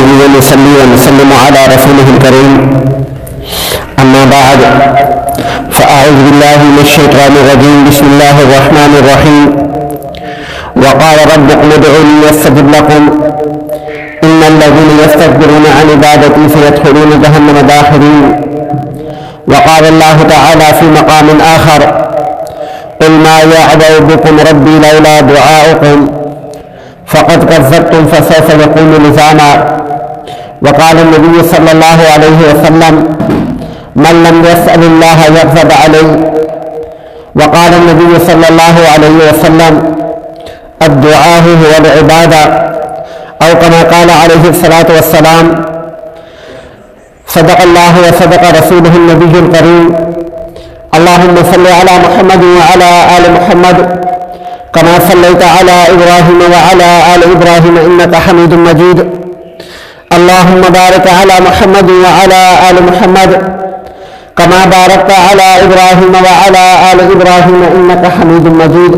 به ونصلي ونسلم على رسوله الكريم. أما بعد، فأعوذ بالله من الشيطان الرجيم. بسم الله الرحمن الرحيم. وقال ربكم ادعوني أستجب لكم إن الذين يستكبرون عن عبادتي سيدخلون جهنم داخرين. وقال الله تعالى في مقام آخر: قل ما يعبأ بكم ربي لولا دعاؤكم فقد كذبتم فسوف يكون لزاما. وقال النبي صلى الله عليه وسلم: من لم يسأل الله يغضب عليه. وقال النبي صلى الله عليه وسلم: الدعاء هو العبادة، أو كما قال عليه الصلاة والسلام: صدق الله وصدق رسوله النبي الكريم. اللهم صل على محمد وعلى آل محمد كما صليت على إبراهيم وعلى آل إبراهيم إنك حميد مجيد. اللهم بارك على محمد وعلى آل محمد كما باركت على إبراهيم وعلى آل إبراهيم إنك حميد مجيد.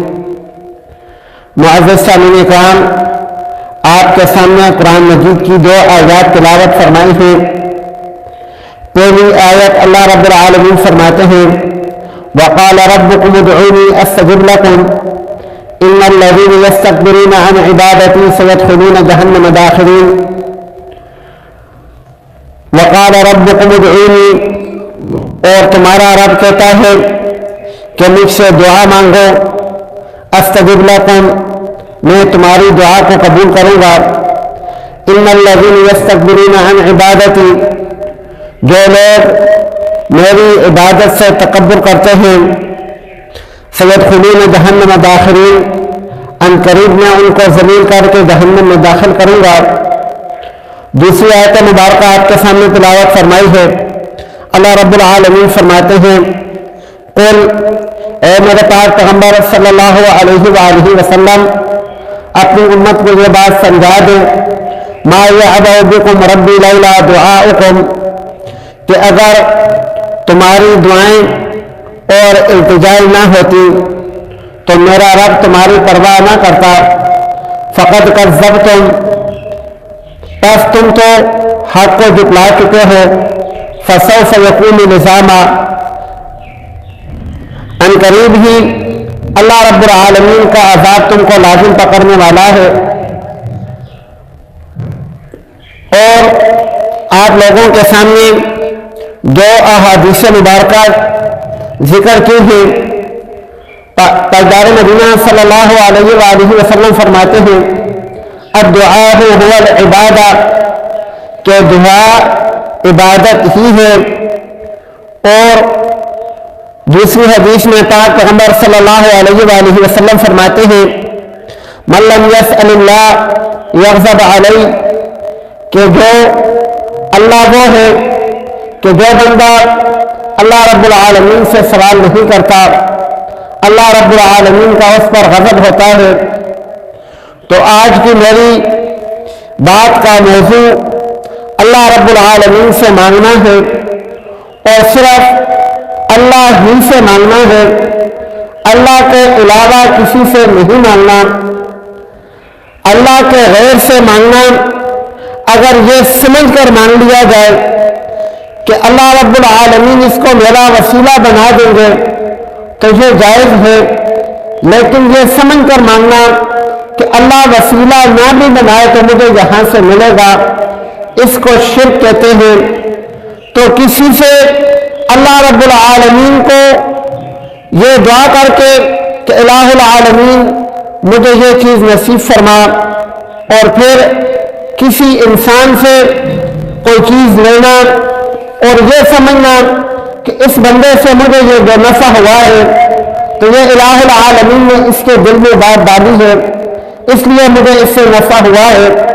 معزز سامعین کرام، آپ کے سامنے قرآن مجید کی دو آیات تلاوت فرمائی ہیں۔ پہلی آیت اللہ رب العالمین فرماتے ہیں: وقال ربكم ادعوني استجب لكم ان الذين يستكبرون عن عبادتي سيدخلون جهنم داخرين. وقال ربكم ادعوني، اور تمہارا رب کہتا ہے کہ مجھ سے دعا مانگو، استجب لكم، میں تمہاری دعا کو قبول کروں گا۔ ان الذين يستكبرون عن عبادتي، جو لوگ میری عبادت سے تکبر کرتے ہیں، سیدخلون جہنم داخرین، ان قریب میں ان کو ذلیل کر کے جہنم میں داخل کروں گا۔ دوسری آیت مبارکہ آپ کے سامنے تلاوت فرمائی ہے۔ اللہ رب العالمین فرماتے ہیں: قل، اے میرے پاک پیغمبر صلی اللہ علیہ وآلہ وسلم، اپنی امت کو یہ بات سمجھا دیں: ما یعبأ بکم ربی لولا دعاؤکم، کہ اگر تمہاری دعائیں اور التجائیں نہ ہوتی تو میرا رب تمہاری پرواہ نہ کرتا۔ فقد کذبتم، پس تم تو حق کو جھٹلا چکے ہو۔ فسوف یکون لزاما، ان قریب ہی اللہ رب العالمین کا عذاب تم کو لازم پکڑنے والا ہے۔ اور آپ لوگوں کے سامنے دو احادیث مبارکہ ذکر کی ہیں۔ تاجدار مدینہ صلی اللہ علیہ وآلہ وسلم فرماتے ہیں: الدعاء هو العبادہ، کہ دعا عبادت ہی ہے۔ اور دوسری حدیث میں پاک پیغمبر صلی اللہ علیہ وآلہ وسلم فرماتے ہیں: من لم يسأل اللہ یغضب علیہ، کہ جو اللہ وہ ہے کہ جو بندہ اللہ رب العالمین سے سوال نہیں کرتا، اللہ رب العالمین کا اس پر غضب ہوتا ہے۔ تو آج کی میری بات کا موضوع اللہ رب العالمین سے مانگنا ہے، اور صرف اللہ ہی سے مانگنا ہے، اللہ کے علاوہ کسی سے نہیں مانگنا۔ اللہ کے غیر سے مانگنا، اگر یہ سمجھ کر مانگ لیا جائے کہ اللہ رب العالمین اس کو میرا وسیلہ بنا دیں گے تو یہ جائز ہے، لیکن یہ سمجھ کر مانگنا کہ اللہ وسیلہ نہ بھی بنائے تو مجھے یہاں سے ملے گا، اس کو شرک کہتے ہیں۔ تو کسی سے اللہ رب العالمین کو یہ دعا کر کے کہ الہ العالمین مجھے یہ چیز نصیب فرما، اور پھر کسی انسان سے کوئی چیز لینا اور یہ سمجھنا کہ اس بندے سے مجھے یہ بے نفع ہوا ہے تو یہ الہ العالمین نے اس کے دل میں بات ڈالی ہے، اس لیے مجھے اس سے نفع ہوا ہے۔